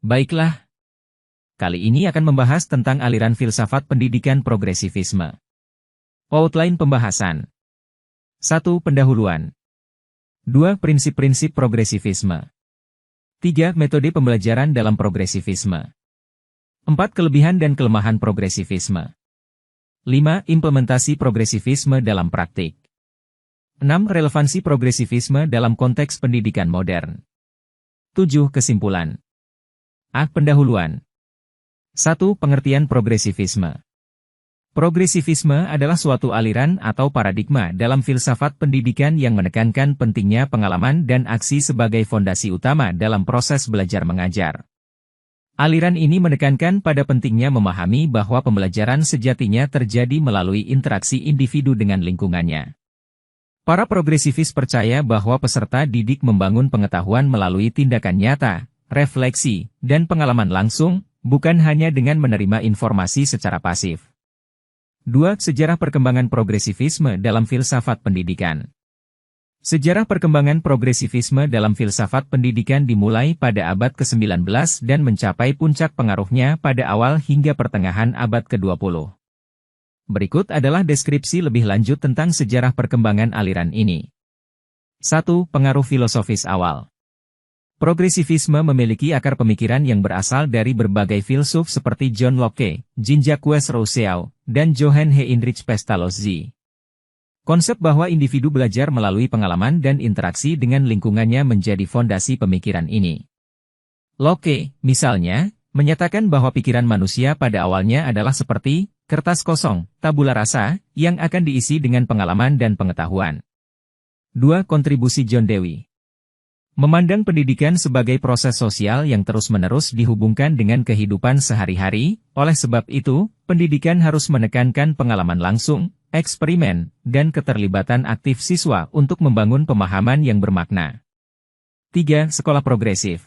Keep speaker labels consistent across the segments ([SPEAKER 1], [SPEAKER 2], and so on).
[SPEAKER 1] Baiklah, kali ini akan membahas tentang aliran filsafat pendidikan progresivisme. Outline pembahasan. 1. Pendahuluan. 2. Prinsip-prinsip progresivisme. 3. Metode pembelajaran dalam progresivisme. 4. Kelebihan dan kelemahan progresivisme. 5. Implementasi progresivisme dalam praktik. 6. Relevansi progresivisme dalam konteks pendidikan modern. 7. Kesimpulan. Pendahuluan. 1. Pengertian progresivisme. Progresivisme adalah suatu aliran atau paradigma dalam filsafat pendidikan yang menekankan pentingnya pengalaman dan aksi sebagai fondasi utama dalam proses belajar mengajar. Aliran ini menekankan pada pentingnya memahami bahwa pembelajaran sejatinya terjadi melalui interaksi individu dengan lingkungannya. Para progresivis percaya bahwa peserta didik membangun pengetahuan melalui tindakan nyata, refleksi, dan pengalaman langsung, bukan hanya dengan menerima informasi secara pasif. 2. Sejarah perkembangan progresivisme dalam filsafat pendidikan. Sejarah perkembangan progresivisme dalam filsafat pendidikan dimulai pada abad ke-19 dan mencapai puncak pengaruhnya pada awal hingga pertengahan abad ke-20. Berikut adalah deskripsi lebih lanjut tentang sejarah perkembangan aliran ini. 1. Pengaruh filosofis awal. Progresivisme memiliki akar pemikiran yang berasal dari berbagai filsuf seperti John Locke, Jean-Jacques Rousseau, dan Johann Heinrich Pestalozzi. Konsep bahwa individu belajar melalui pengalaman dan interaksi dengan lingkungannya menjadi fondasi pemikiran ini. Locke, misalnya, menyatakan bahwa pikiran manusia pada awalnya adalah seperti kertas kosong, tabula rasa, yang akan diisi dengan pengalaman dan pengetahuan. 2. Kontribusi John Dewey. Memandang pendidikan sebagai proses sosial yang terus-menerus dihubungkan dengan kehidupan sehari-hari, oleh sebab itu, pendidikan harus menekankan pengalaman langsung, eksperimen, dan keterlibatan aktif siswa untuk membangun pemahaman yang bermakna. 3. Sekolah progresif.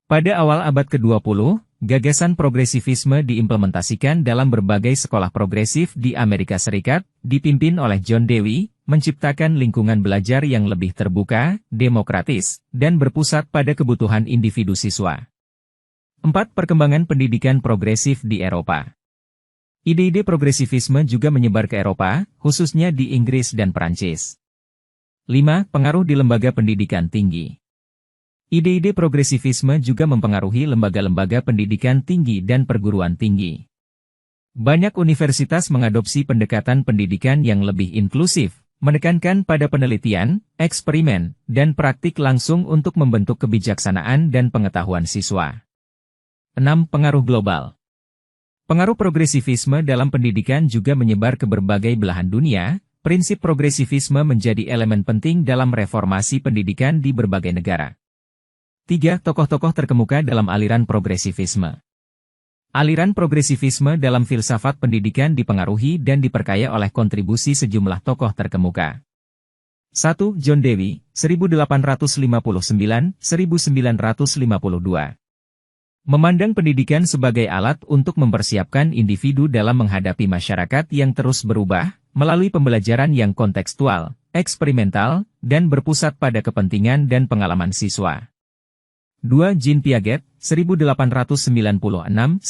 [SPEAKER 1] Pada awal abad ke-20, gagasan progresivisme diimplementasikan dalam berbagai sekolah progresif di Amerika Serikat, dipimpin oleh John Dewey, menciptakan lingkungan belajar yang lebih terbuka, demokratis, dan berpusat pada kebutuhan individu siswa. 4. Perkembangan pendidikan progresif di Eropa. Ide-ide progresivisme juga menyebar ke Eropa, khususnya di Inggris dan Perancis. 5. Pengaruh di lembaga pendidikan tinggi. Ide-ide progresivisme juga mempengaruhi lembaga-lembaga pendidikan tinggi dan perguruan tinggi. Banyak universitas mengadopsi pendekatan pendidikan yang lebih inklusif, menekankan pada penelitian, eksperimen, dan praktik langsung untuk membentuk kebijaksanaan dan pengetahuan siswa. 6. Pengaruh global. Pengaruh progresivisme dalam pendidikan juga menyebar ke berbagai belahan dunia. Prinsip progresivisme menjadi elemen penting dalam reformasi pendidikan di berbagai negara. 3. Tokoh-tokoh terkemuka dalam aliran progresivisme. Aliran progresivisme dalam filsafat pendidikan dipengaruhi dan diperkaya oleh kontribusi sejumlah tokoh terkemuka. 1. John Dewey, 1859-1952. Memandang pendidikan sebagai alat untuk mempersiapkan individu dalam menghadapi masyarakat yang terus berubah, melalui pembelajaran yang kontekstual, eksperimental, dan berpusat pada kepentingan dan pengalaman siswa. 2. Jean Piaget, 1896-1980.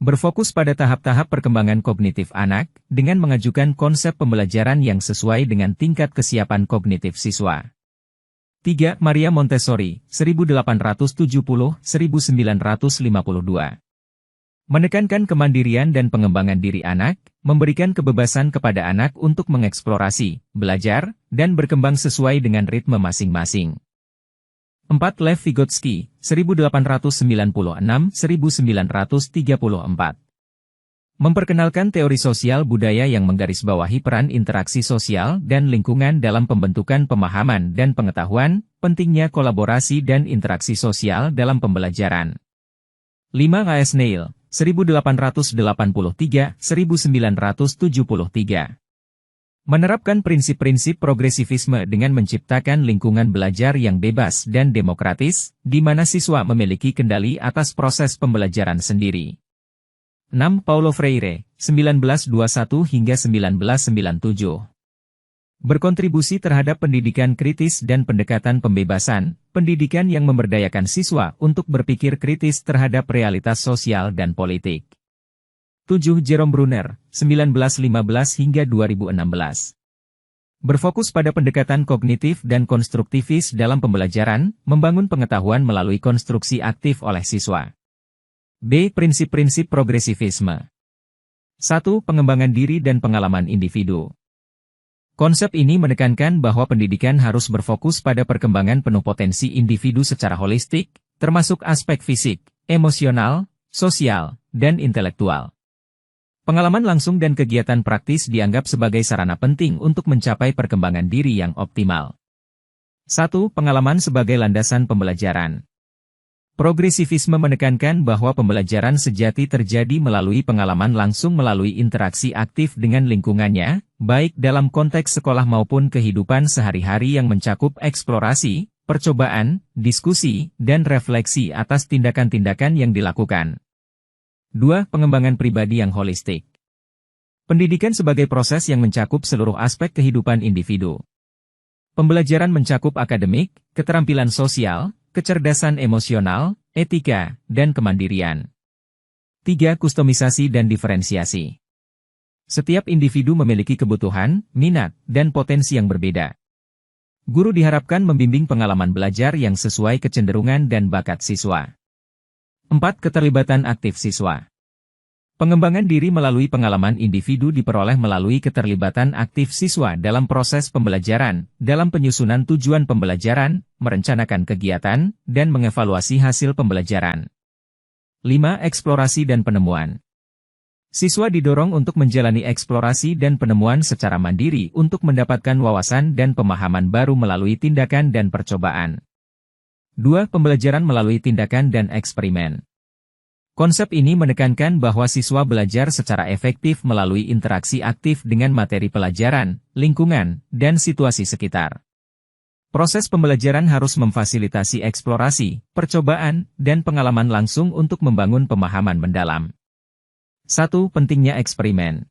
[SPEAKER 1] Berfokus pada tahap-tahap perkembangan kognitif anak, dengan mengajukan konsep pembelajaran yang sesuai dengan tingkat kesiapan kognitif siswa. 3. Maria Montessori, 1870-1952. Menekankan kemandirian dan pengembangan diri anak, memberikan kebebasan kepada anak untuk mengeksplorasi, belajar, dan berkembang sesuai dengan ritme masing-masing. 4. Lev Vygotsky, 1896-1934. Memperkenalkan teori sosial budaya yang menggarisbawahi peran interaksi sosial dan lingkungan dalam pembentukan pemahaman dan pengetahuan, pentingnya kolaborasi dan interaksi sosial dalam pembelajaran. 5. A.S. Neil, 1883-1973. Menerapkan prinsip-prinsip progresivisme dengan menciptakan lingkungan belajar yang bebas dan demokratis, di mana siswa memiliki kendali atas proses pembelajaran sendiri. 6. Paulo Freire, 1921 hingga 1997. Berkontribusi terhadap pendidikan kritis dan pendekatan pembebasan, pendidikan yang memberdayakan siswa untuk berpikir kritis terhadap realitas sosial dan politik. 7. Jerome Bruner, 1915 hingga 2016. Berfokus pada pendekatan kognitif dan konstruktivis dalam pembelajaran, membangun pengetahuan melalui konstruksi aktif oleh siswa. B. Prinsip-prinsip progresivisme. 1. Pengembangan diri dan pengalaman individu. Konsep ini menekankan bahwa pendidikan harus berfokus pada perkembangan penuh potensi individu secara holistik, termasuk aspek fisik, emosional, sosial, dan intelektual. Pengalaman langsung dan kegiatan praktis dianggap sebagai sarana penting untuk mencapai perkembangan diri yang optimal. 1. Pengalaman sebagai landasan pembelajaran. Progresivisme menekankan bahwa pembelajaran sejati terjadi melalui pengalaman langsung melalui interaksi aktif dengan lingkungannya, baik dalam konteks sekolah maupun kehidupan sehari-hari yang mencakup eksplorasi, percobaan, diskusi, dan refleksi atas tindakan-tindakan yang dilakukan. 2. Pengembangan pribadi yang holistik. Pendidikan sebagai proses yang mencakup seluruh aspek kehidupan individu. Pembelajaran mencakup akademik, keterampilan sosial, kecerdasan emosional, etika, dan kemandirian. 3. Kustomisasi dan diferensiasi. Setiap individu memiliki kebutuhan, minat, dan potensi yang berbeda. Guru diharapkan membimbing pengalaman belajar yang sesuai kecenderungan dan bakat siswa. 4. Keterlibatan aktif siswa. Pengembangan diri melalui pengalaman individu diperoleh melalui keterlibatan aktif siswa dalam proses pembelajaran, dalam penyusunan tujuan pembelajaran, merencanakan kegiatan, dan mengevaluasi hasil pembelajaran. 5. Eksplorasi dan penemuan. Siswa didorong untuk menjalani eksplorasi dan penemuan secara mandiri untuk mendapatkan wawasan dan pemahaman baru melalui tindakan dan percobaan. 2. Pembelajaran melalui tindakan dan eksperimen. Konsep ini menekankan bahwa siswa belajar secara efektif melalui interaksi aktif dengan materi pelajaran, lingkungan, dan situasi sekitar. Proses pembelajaran harus memfasilitasi eksplorasi, percobaan, dan pengalaman langsung untuk membangun pemahaman mendalam. 1. Pentingnya eksperimen.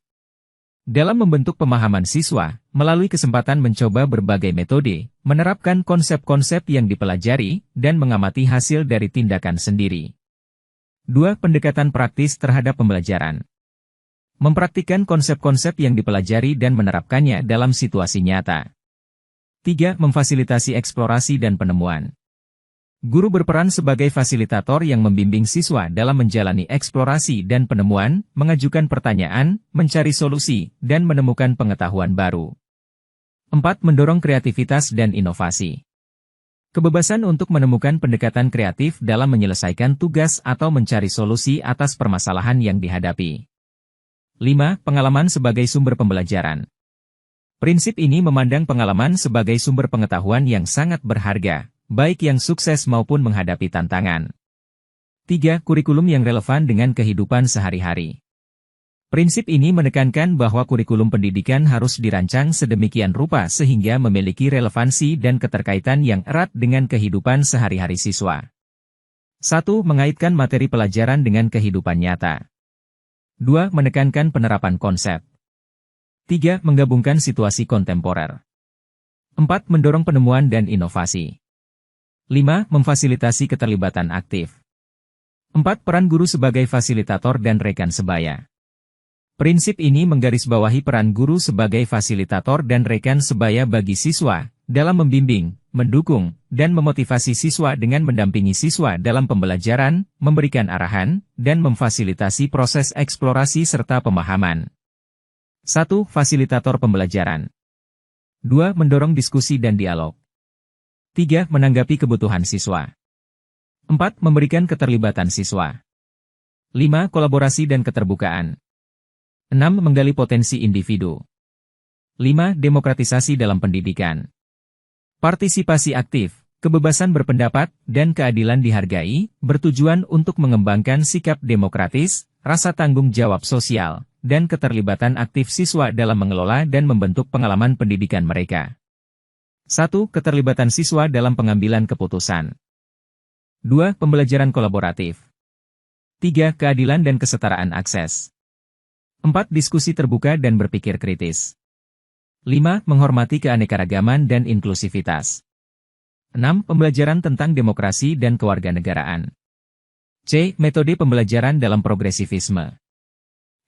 [SPEAKER 1] Dalam membentuk pemahaman siswa, melalui kesempatan mencoba berbagai metode, menerapkan konsep-konsep yang dipelajari, dan mengamati hasil dari tindakan sendiri. 2. Pendekatan praktis terhadap pembelajaran. Mempraktikkan konsep-konsep yang dipelajari dan menerapkannya dalam situasi nyata. 3. Memfasilitasi eksplorasi dan penemuan. Guru berperan sebagai fasilitator yang membimbing siswa dalam menjalani eksplorasi dan penemuan, mengajukan pertanyaan, mencari solusi, dan menemukan pengetahuan baru. 4. Mendorong kreativitas dan inovasi. Kebebasan untuk menemukan pendekatan kreatif dalam menyelesaikan tugas atau mencari solusi atas permasalahan yang dihadapi. 5. Pengalaman sebagai sumber pembelajaran. Prinsip ini memandang pengalaman sebagai sumber pengetahuan yang sangat berharga, baik yang sukses maupun menghadapi tantangan. 3. Kurikulum yang relevan dengan kehidupan sehari-hari. Prinsip ini menekankan bahwa kurikulum pendidikan harus dirancang sedemikian rupa sehingga memiliki relevansi dan keterkaitan yang erat dengan kehidupan sehari-hari siswa. 1. Mengaitkan materi pelajaran dengan kehidupan nyata. 2. Menekankan penerapan konsep. 3. Menggabungkan situasi kontemporer. 4. Mendorong penemuan dan inovasi. 5. Memfasilitasi keterlibatan aktif. 4. Peran guru sebagai fasilitator dan rekan sebaya. Prinsip ini menggarisbawahi peran guru sebagai fasilitator dan rekan sebaya bagi siswa, dalam membimbing, mendukung, dan memotivasi siswa dengan mendampingi siswa dalam pembelajaran, memberikan arahan, dan memfasilitasi proses eksplorasi serta pemahaman. 1. Fasilitator pembelajaran. 2. Mendorong diskusi dan dialog. 3. Menanggapi kebutuhan siswa. 4. Memberikan keterlibatan siswa. 5. Kolaborasi dan keterbukaan. 6. Menggali potensi individu. 5. Demokratisasi dalam pendidikan. Partisipasi aktif, kebebasan berpendapat, dan keadilan dihargai, bertujuan untuk mengembangkan sikap demokratis, rasa tanggung jawab sosial, dan keterlibatan aktif siswa dalam mengelola dan membentuk pengalaman pendidikan mereka. 1. Keterlibatan siswa dalam pengambilan keputusan. 2. Pembelajaran kolaboratif. 3. Keadilan dan kesetaraan akses. 4. Diskusi terbuka dan berpikir kritis. 5. Menghormati keanekaragaman dan inklusivitas. 6. Pembelajaran tentang demokrasi dan kewarganegaraan. C. Metode pembelajaran dalam progresivisme.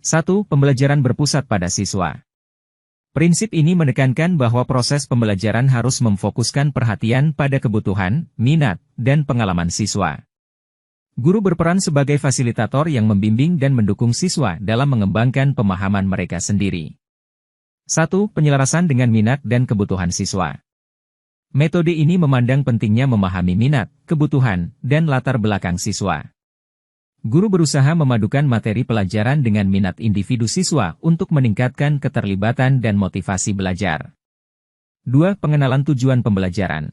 [SPEAKER 1] 1. Pembelajaran berpusat pada siswa. Prinsip ini menekankan bahwa proses pembelajaran harus memfokuskan perhatian pada kebutuhan, minat, dan pengalaman siswa. Guru berperan sebagai fasilitator yang membimbing dan mendukung siswa dalam mengembangkan pemahaman mereka sendiri. 1. Penyelarasan dengan minat dan kebutuhan siswa. Metode ini memandang pentingnya memahami minat, kebutuhan, dan latar belakang siswa. Guru berusaha memadukan materi pelajaran dengan minat individu siswa untuk meningkatkan keterlibatan dan motivasi belajar. 2. Pengenalan tujuan pembelajaran.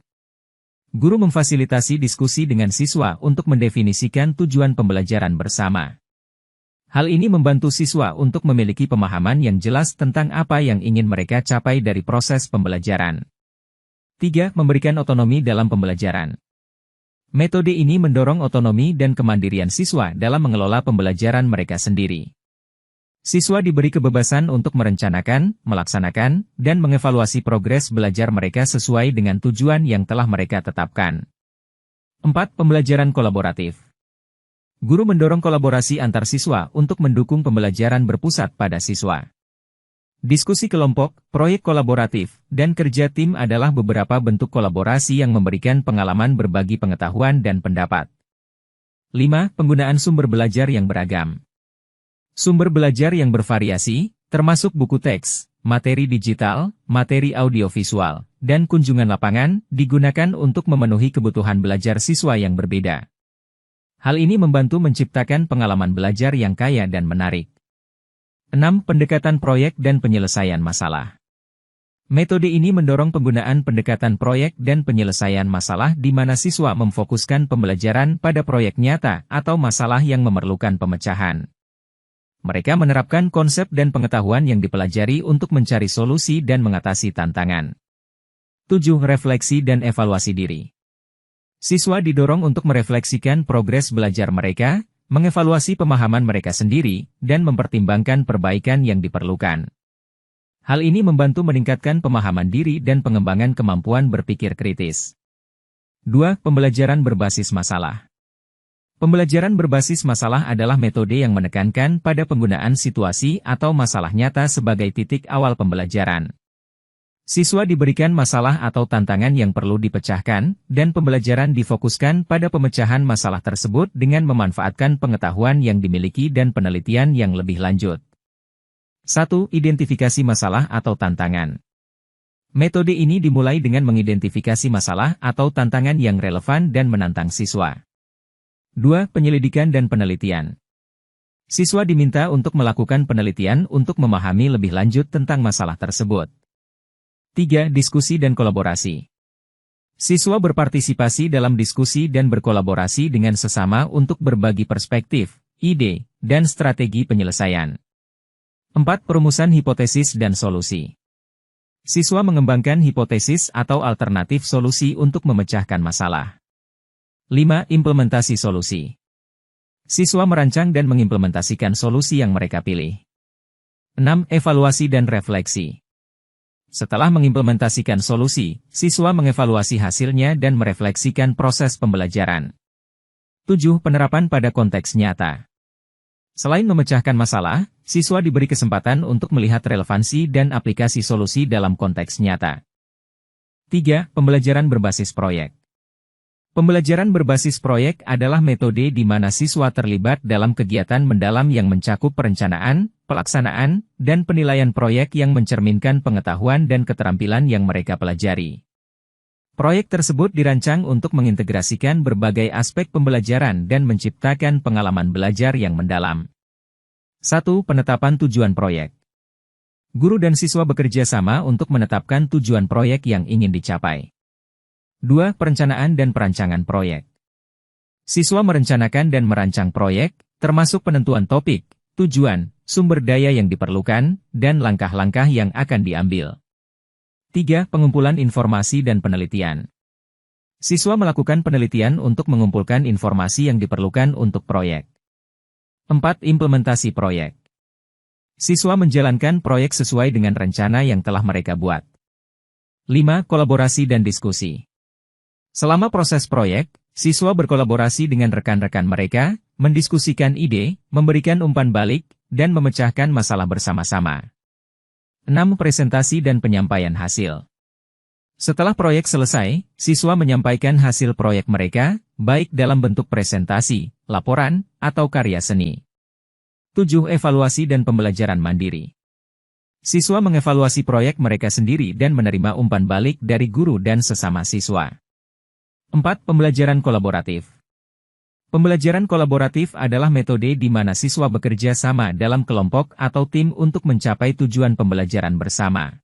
[SPEAKER 1] Guru memfasilitasi diskusi dengan siswa untuk mendefinisikan tujuan pembelajaran bersama. Hal ini membantu siswa untuk memiliki pemahaman yang jelas tentang apa yang ingin mereka capai dari proses pembelajaran. 3. Memberikan otonomi dalam pembelajaran. Metode ini mendorong otonomi dan kemandirian siswa dalam mengelola pembelajaran mereka sendiri. Siswa diberi kebebasan untuk merencanakan, melaksanakan, dan mengevaluasi progres belajar mereka sesuai dengan tujuan yang telah mereka tetapkan. 4. Pembelajaran kolaboratif. Guru mendorong kolaborasi antar siswa untuk mendukung pembelajaran berpusat pada siswa. Diskusi kelompok, proyek kolaboratif, dan kerja tim adalah beberapa bentuk kolaborasi yang memberikan pengalaman berbagi pengetahuan dan pendapat. 5. Penggunaan sumber belajar yang beragam. Sumber belajar yang bervariasi, termasuk buku teks, materi digital, materi audiovisual, dan kunjungan lapangan, digunakan untuk memenuhi kebutuhan belajar siswa yang berbeda. Hal ini membantu menciptakan pengalaman belajar yang kaya dan menarik. 6. Pendekatan proyek dan penyelesaian masalah. Metode ini mendorong penggunaan pendekatan proyek dan penyelesaian masalah di mana siswa memfokuskan pembelajaran pada proyek nyata atau masalah yang memerlukan pemecahan. Mereka menerapkan konsep dan pengetahuan yang dipelajari untuk mencari solusi dan mengatasi tantangan. 7. Refleksi dan evaluasi diri. Siswa didorong untuk merefleksikan progres belajar mereka, mengevaluasi pemahaman mereka sendiri, dan mempertimbangkan perbaikan yang diperlukan. Hal ini membantu meningkatkan pemahaman diri dan pengembangan kemampuan berpikir kritis. 2. Pembelajaran berbasis masalah. Pembelajaran berbasis masalah adalah metode yang menekankan pada penggunaan situasi atau masalah nyata sebagai titik awal pembelajaran. Siswa diberikan masalah atau tantangan yang perlu dipecahkan, dan pembelajaran difokuskan pada pemecahan masalah tersebut dengan memanfaatkan pengetahuan yang dimiliki dan penelitian yang lebih lanjut. 1. Identifikasi masalah atau tantangan. Metode ini dimulai dengan mengidentifikasi masalah atau tantangan yang relevan dan menantang siswa. 2. Penyelidikan dan penelitian. Siswa diminta untuk melakukan penelitian untuk memahami lebih lanjut tentang masalah tersebut. 3. Diskusi dan kolaborasi. Siswa berpartisipasi dalam diskusi dan berkolaborasi dengan sesama untuk berbagi perspektif, ide, dan strategi penyelesaian. 4. Perumusan hipotesis dan solusi. Siswa mengembangkan hipotesis atau alternatif solusi untuk memecahkan masalah. 5. Implementasi solusi. Siswa merancang dan mengimplementasikan solusi yang mereka pilih. 6. Evaluasi dan refleksi. Setelah mengimplementasikan solusi, siswa mengevaluasi hasilnya dan merefleksikan proses pembelajaran. 7. Penerapan pada konteks nyata. Selain memecahkan masalah, siswa diberi kesempatan untuk melihat relevansi dan aplikasi solusi dalam konteks nyata. 3. Pembelajaran berbasis proyek. Pembelajaran berbasis proyek adalah metode di mana siswa terlibat dalam kegiatan mendalam yang mencakup perencanaan, pelaksanaan, dan penilaian proyek yang mencerminkan pengetahuan dan keterampilan yang mereka pelajari. Proyek tersebut dirancang untuk mengintegrasikan berbagai aspek pembelajaran dan menciptakan pengalaman belajar yang mendalam. 1. Penetapan tujuan proyek. Guru dan siswa bekerja sama untuk menetapkan tujuan proyek yang ingin dicapai. 2. Perencanaan dan perancangan proyek. Siswa merencanakan dan merancang proyek, termasuk penentuan topik, tujuan, sumber daya yang diperlukan, dan langkah-langkah yang akan diambil. 3. Pengumpulan informasi dan penelitian. Siswa melakukan penelitian untuk mengumpulkan informasi yang diperlukan untuk proyek. 4. Implementasi proyek. Siswa menjalankan proyek sesuai dengan rencana yang telah mereka buat. 5. Kolaborasi dan diskusi. Selama proses proyek, siswa berkolaborasi dengan rekan-rekan mereka, mendiskusikan ide, memberikan umpan balik, dan memecahkan masalah bersama-sama. 6. Presentasi dan penyampaian hasil. Setelah proyek selesai, siswa menyampaikan hasil proyek mereka, baik dalam bentuk presentasi, laporan, atau karya seni. 7. Evaluasi dan pembelajaran mandiri. Siswa mengevaluasi proyek mereka sendiri dan menerima umpan balik dari guru dan sesama siswa. 4. Pembelajaran kolaboratif. Pembelajaran kolaboratif adalah metode di mana siswa bekerja sama dalam kelompok atau tim untuk mencapai tujuan pembelajaran bersama.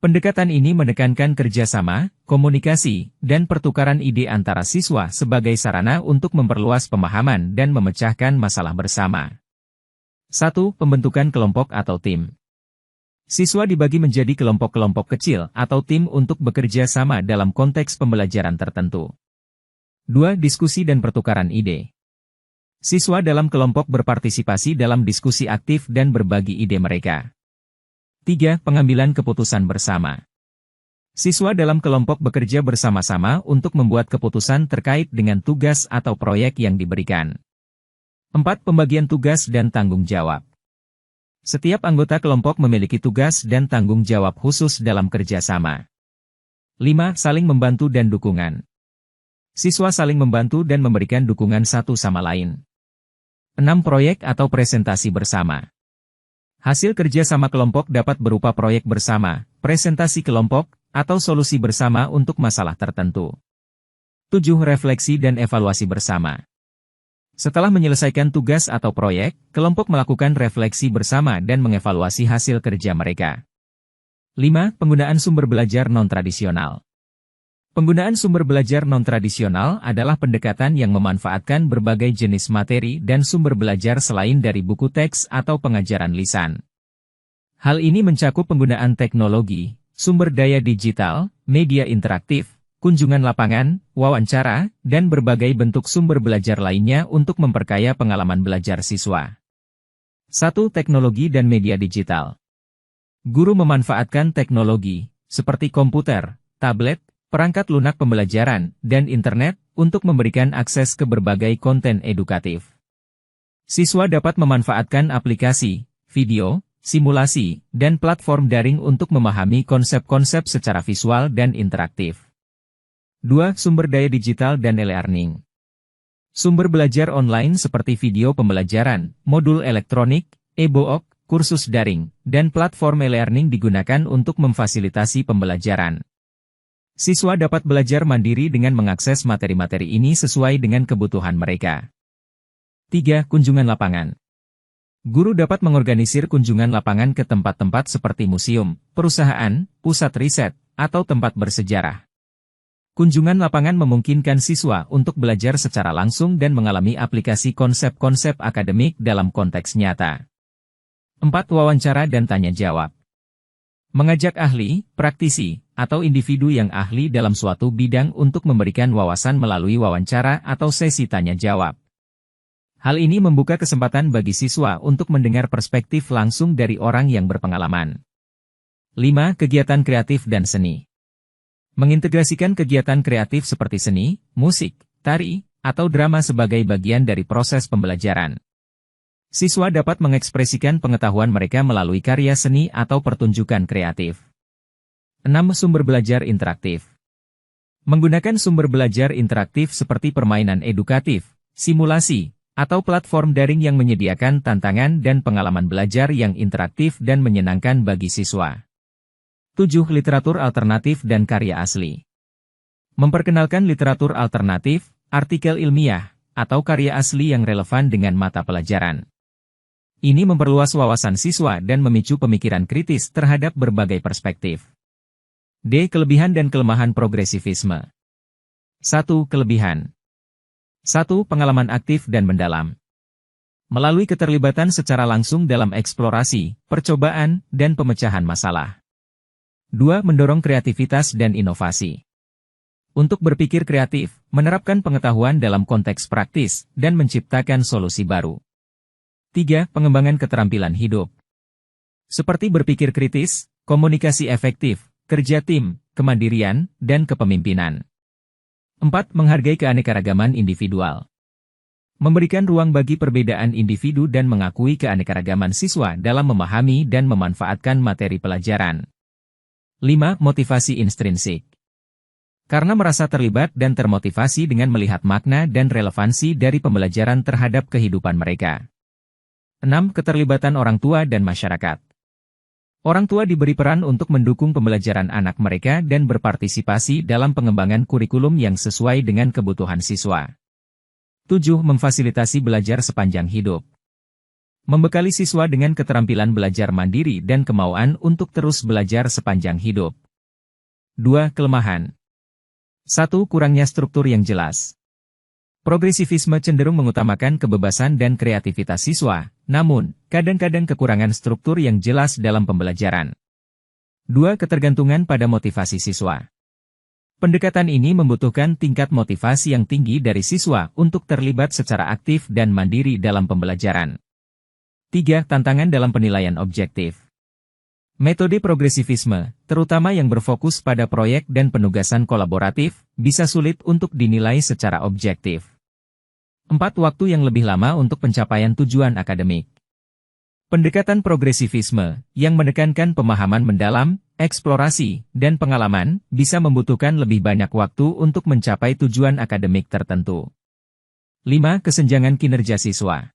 [SPEAKER 1] Pendekatan ini menekankan kerjasama, komunikasi, dan pertukaran ide antara siswa sebagai sarana untuk memperluas pemahaman dan memecahkan masalah bersama. 1. Pembentukan kelompok atau tim. Siswa dibagi menjadi kelompok-kelompok kecil atau tim untuk bekerja sama dalam konteks pembelajaran tertentu. 2. Diskusi dan pertukaran ide. Siswa dalam kelompok berpartisipasi dalam diskusi aktif dan berbagi ide mereka. 3. Pengambilan keputusan bersama. Siswa dalam kelompok bekerja bersama-sama untuk membuat keputusan terkait dengan tugas atau proyek yang diberikan. 4. Pembagian tugas dan tanggung jawab. Setiap anggota kelompok memiliki tugas dan tanggung jawab khusus dalam kerjasama. 5. Saling membantu dan dukungan. Siswa saling membantu dan memberikan dukungan satu sama lain. 6. Proyek atau presentasi bersama. Hasil kerja sama kelompok dapat berupa proyek bersama, presentasi kelompok, atau solusi bersama untuk masalah tertentu. 7. Refleksi dan evaluasi bersama. Setelah menyelesaikan tugas atau proyek, kelompok melakukan refleksi bersama dan mengevaluasi hasil kerja mereka. 5. Penggunaan sumber belajar non-tradisional. Penggunaan sumber belajar non-tradisional adalah pendekatan yang memanfaatkan berbagai jenis materi dan sumber belajar selain dari buku teks atau pengajaran lisan. Hal ini mencakup penggunaan teknologi, sumber daya digital, media interaktif, kunjungan lapangan, wawancara, dan berbagai bentuk sumber belajar lainnya untuk memperkaya pengalaman belajar siswa. 1. Teknologi dan media digital. Guru memanfaatkan teknologi, seperti komputer, tablet, perangkat lunak pembelajaran, dan internet, untuk memberikan akses ke berbagai konten edukatif. Siswa dapat memanfaatkan aplikasi, video, simulasi, dan platform daring untuk memahami konsep-konsep secara visual dan interaktif. 2. Sumber daya digital dan e-learning. Sumber belajar online seperti video pembelajaran, modul elektronik, e-book, kursus daring, dan platform e-learning digunakan untuk memfasilitasi pembelajaran. Siswa dapat belajar mandiri dengan mengakses materi-materi ini sesuai dengan kebutuhan mereka. 3. Kunjungan lapangan. Guru dapat mengorganisir kunjungan lapangan ke tempat-tempat seperti museum, perusahaan, pusat riset, atau tempat bersejarah. Kunjungan lapangan memungkinkan siswa untuk belajar secara langsung dan mengalami aplikasi konsep-konsep akademik dalam konteks nyata. 4. Wawancara dan tanya jawab. Mengajak ahli, praktisi, atau individu yang ahli dalam suatu bidang untuk memberikan wawasan melalui wawancara atau sesi tanya jawab. Hal ini membuka kesempatan bagi siswa untuk mendengar perspektif langsung dari orang yang berpengalaman. 5. Kegiatan kreatif dan seni. Mengintegrasikan kegiatan kreatif seperti seni, musik, tari, atau drama sebagai bagian dari proses pembelajaran. Siswa dapat mengekspresikan pengetahuan mereka melalui karya seni atau pertunjukan kreatif. 6. Sumber belajar interaktif. Menggunakan sumber belajar interaktif seperti permainan edukatif, simulasi, atau platform daring yang menyediakan tantangan dan pengalaman belajar yang interaktif dan menyenangkan bagi siswa. 7. Literatur alternatif dan karya asli. Memperkenalkan literatur alternatif, artikel ilmiah, atau karya asli yang relevan dengan mata pelajaran. Ini memperluas wawasan siswa dan memicu pemikiran kritis terhadap berbagai perspektif. D. Kelebihan dan kelemahan progresivisme. 1. Kelebihan. 1. Pengalaman aktif dan mendalam. Melalui keterlibatan secara langsung dalam eksplorasi, percobaan, dan pemecahan masalah. 2. Mendorong kreativitas dan inovasi. Untuk berpikir kreatif, menerapkan pengetahuan dalam konteks praktis, dan menciptakan solusi baru. 3. Pengembangan keterampilan hidup. seperti berpikir kritis, komunikasi efektif, kerja tim, kemandirian, dan kepemimpinan. 4. Menghargai keanekaragaman individual. Memberikan ruang bagi perbedaan individu dan mengakui keanekaragaman siswa dalam memahami dan memanfaatkan materi pelajaran. 5. Motivasi intrinsik. Karena merasa terlibat dan termotivasi dengan melihat makna dan relevansi dari pembelajaran terhadap kehidupan mereka. 6. Keterlibatan orang tua dan masyarakat. Orang tua diberi peran untuk mendukung pembelajaran anak mereka dan berpartisipasi dalam pengembangan kurikulum yang sesuai dengan kebutuhan siswa. 7. Memfasilitasi belajar sepanjang hidup. Membekali siswa dengan keterampilan belajar mandiri dan kemauan untuk terus belajar sepanjang hidup. 2. Kelemahan. 1. Kurangnya struktur yang jelas. Progresivisme cenderung mengutamakan kebebasan dan kreativitas siswa, namun, kadang-kadang kekurangan struktur yang jelas dalam pembelajaran. 2. Ketergantungan pada motivasi siswa. Pendekatan ini membutuhkan tingkat motivasi yang tinggi dari siswa untuk terlibat secara aktif dan mandiri dalam pembelajaran. 3. Tantangan dalam penilaian objektif. Metode progresivisme, terutama yang berfokus pada proyek dan penugasan kolaboratif, bisa sulit untuk dinilai secara objektif. 4. Waktu yang lebih lama untuk pencapaian tujuan akademik. Pendekatan progresivisme, yang menekankan pemahaman mendalam, eksplorasi, dan pengalaman, bisa membutuhkan lebih banyak waktu untuk mencapai tujuan akademik tertentu. 5. Kesenjangan kinerja siswa.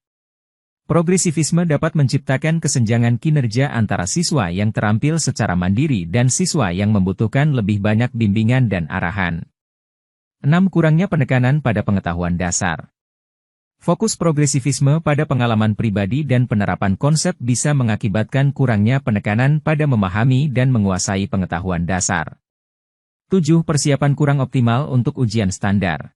[SPEAKER 1] Progresivisme dapat menciptakan kesenjangan kinerja antara siswa yang terampil secara mandiri dan siswa yang membutuhkan lebih banyak bimbingan dan arahan. 6. Kurangnya penekanan pada pengetahuan dasar. Fokus progresivisme pada pengalaman pribadi dan penerapan konsep bisa mengakibatkan kurangnya penekanan pada memahami dan menguasai pengetahuan dasar. 7. Persiapan kurang optimal untuk ujian standar.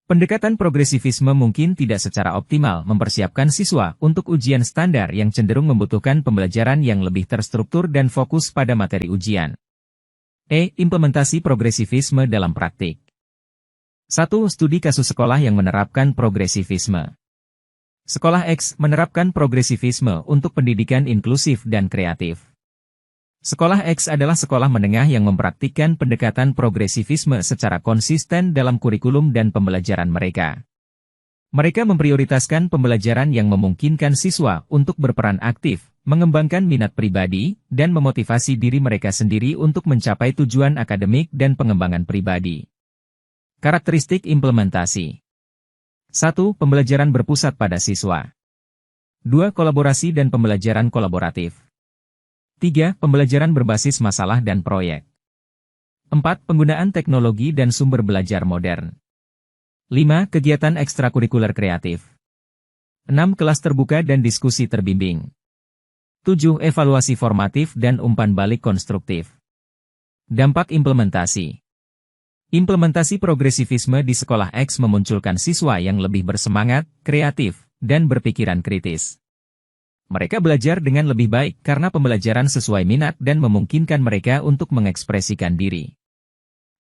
[SPEAKER 1] Pendekatan progresivisme mungkin tidak secara optimal mempersiapkan siswa untuk ujian standar yang cenderung membutuhkan pembelajaran yang lebih terstruktur dan fokus pada materi ujian. Implementasi progresivisme dalam praktik. 1. Studi kasus sekolah yang menerapkan progresivisme. Sekolah X menerapkan progresivisme untuk pendidikan inklusif dan kreatif. Sekolah X adalah sekolah menengah yang mempraktikkan pendekatan progresivisme secara konsisten dalam kurikulum dan pembelajaran mereka. Mereka memprioritaskan pembelajaran yang memungkinkan siswa untuk berperan aktif, mengembangkan minat pribadi, dan memotivasi diri mereka sendiri untuk mencapai tujuan akademik dan pengembangan pribadi. Karakteristik implementasi. 1. Pembelajaran berpusat pada siswa. 2. Kolaborasi dan pembelajaran kolaboratif. 3. Pembelajaran berbasis masalah dan proyek. 4. Penggunaan teknologi dan sumber belajar modern. 5. Kegiatan ekstrakurikuler kreatif. 6. Kelas terbuka dan diskusi terbimbing. 7. Evaluasi formatif dan umpan balik konstruktif. Dampak implementasi. Implementasi progresivisme di sekolah X memunculkan siswa yang lebih bersemangat, kreatif, dan berpikiran kritis. Mereka belajar dengan lebih baik karena pembelajaran sesuai minat dan memungkinkan mereka untuk mengekspresikan diri.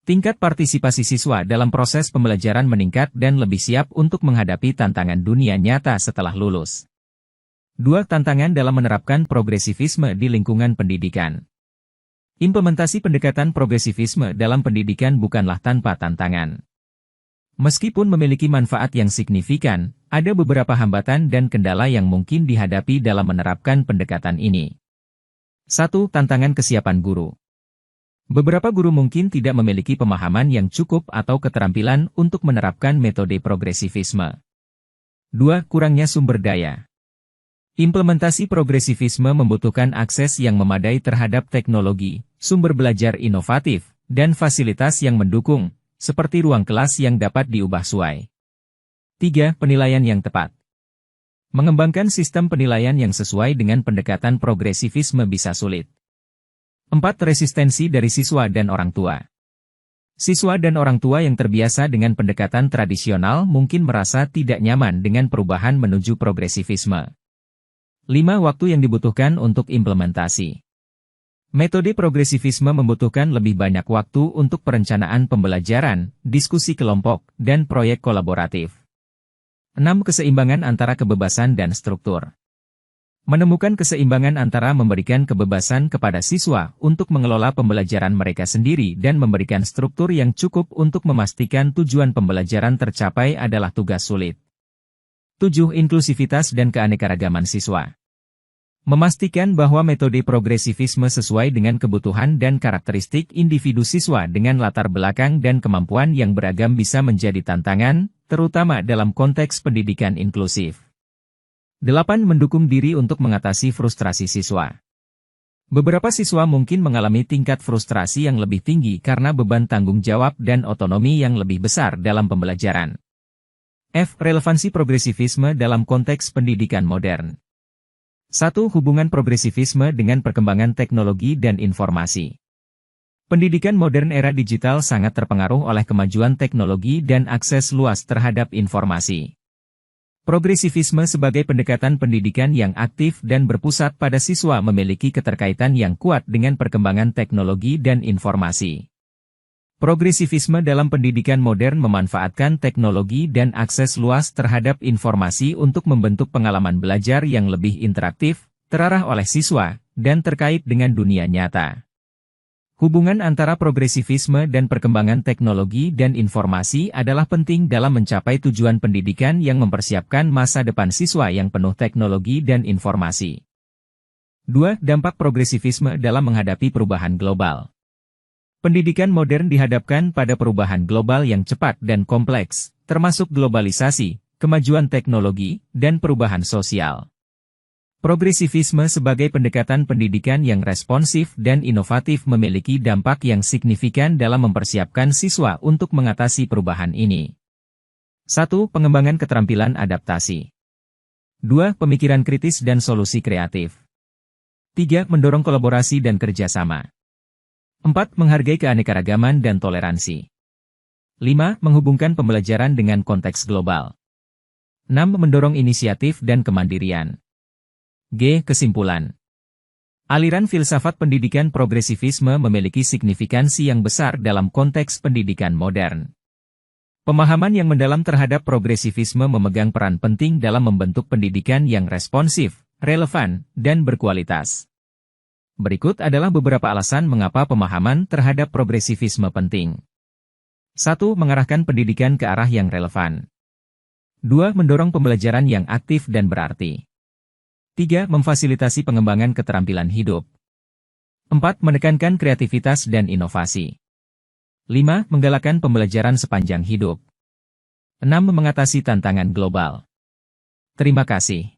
[SPEAKER 1] Tingkat partisipasi siswa dalam proses pembelajaran meningkat dan lebih siap untuk menghadapi tantangan dunia nyata setelah lulus. 2. Tantangan dalam menerapkan progresivisme di lingkungan pendidikan. Implementasi pendekatan progresivisme dalam pendidikan bukanlah tanpa tantangan. Meskipun memiliki manfaat yang signifikan, ada beberapa hambatan dan kendala yang mungkin dihadapi dalam menerapkan pendekatan ini. 1. Tantangan kesiapan guru. Beberapa guru mungkin tidak memiliki pemahaman yang cukup atau keterampilan untuk menerapkan metode progresivisme. 2. Kurangnya sumber daya. Implementasi progresivisme membutuhkan akses yang memadai terhadap teknologi, sumber belajar inovatif, dan fasilitas yang mendukung, seperti ruang kelas yang dapat diubah sesuai. 3. Penilaian yang tepat. Mengembangkan sistem penilaian yang sesuai dengan pendekatan progresivisme bisa sulit. 4. Resistensi dari siswa dan orang tua. Siswa dan orang tua yang terbiasa dengan pendekatan tradisional mungkin merasa tidak nyaman dengan perubahan menuju progresivisme. 5. Waktu yang dibutuhkan untuk implementasi. Metode progresivisme membutuhkan lebih banyak waktu untuk perencanaan pembelajaran, diskusi kelompok, dan proyek kolaboratif. 6. Keseimbangan antara kebebasan dan struktur. Menemukan keseimbangan antara memberikan kebebasan kepada siswa untuk mengelola pembelajaran mereka sendiri dan memberikan struktur yang cukup untuk memastikan tujuan pembelajaran tercapai adalah tugas sulit. 7. Inklusivitas dan keanekaragaman siswa. Memastikan bahwa metode progresivisme sesuai dengan kebutuhan dan karakteristik individu siswa dengan latar belakang dan kemampuan yang beragam bisa menjadi tantangan, terutama dalam konteks pendidikan inklusif. 8. Mendukung diri untuk mengatasi frustrasi siswa. Beberapa siswa mungkin mengalami tingkat frustrasi yang lebih tinggi karena beban tanggung jawab dan otonomi yang lebih besar dalam pembelajaran. F. Relevansi progresivisme dalam konteks pendidikan modern. 1. Hubungan progresivisme dengan perkembangan teknologi dan informasi. Pendidikan modern era digital sangat terpengaruh oleh kemajuan teknologi dan akses luas terhadap informasi. Progresivisme sebagai pendekatan pendidikan yang aktif dan berpusat pada siswa memiliki keterkaitan yang kuat dengan perkembangan teknologi dan informasi. Progresivisme dalam pendidikan modern memanfaatkan teknologi dan akses luas terhadap informasi untuk membentuk pengalaman belajar yang lebih interaktif, terarah oleh siswa, dan terkait dengan dunia nyata. Hubungan antara progresivisme dan perkembangan teknologi dan informasi adalah penting dalam mencapai tujuan pendidikan yang mempersiapkan masa depan siswa yang penuh teknologi dan informasi. 2. Dampak progresivisme dalam menghadapi perubahan global. Pendidikan modern dihadapkan pada perubahan global yang cepat dan kompleks, termasuk globalisasi, kemajuan teknologi, dan perubahan sosial. Progresivisme sebagai pendekatan pendidikan yang responsif dan inovatif memiliki dampak yang signifikan dalam mempersiapkan siswa untuk mengatasi perubahan ini. 1. Pengembangan keterampilan adaptasi. 2. Pemikiran kritis dan solusi kreatif. 3. Mendorong kolaborasi dan kerjasama. 4. Menghargai keanekaragaman dan toleransi. 5. Menghubungkan pembelajaran dengan konteks global. 6. Mendorong inisiatif dan kemandirian. G. Kesimpulan. Aliran filsafat pendidikan progresivisme memiliki signifikansi yang besar dalam konteks pendidikan modern. Pemahaman yang mendalam terhadap progresivisme memegang peran penting dalam membentuk pendidikan yang responsif, relevan, dan berkualitas. Berikut adalah beberapa alasan mengapa pemahaman terhadap progresivisme penting. 1. Mengarahkan pendidikan ke arah yang relevan. 2. Mendorong pembelajaran yang aktif dan berarti. 3. Memfasilitasi pengembangan keterampilan hidup. 4. Menekankan kreativitas dan inovasi. 5. Menggalakkan pembelajaran sepanjang hidup. 6. Mengatasi tantangan global. Terima kasih.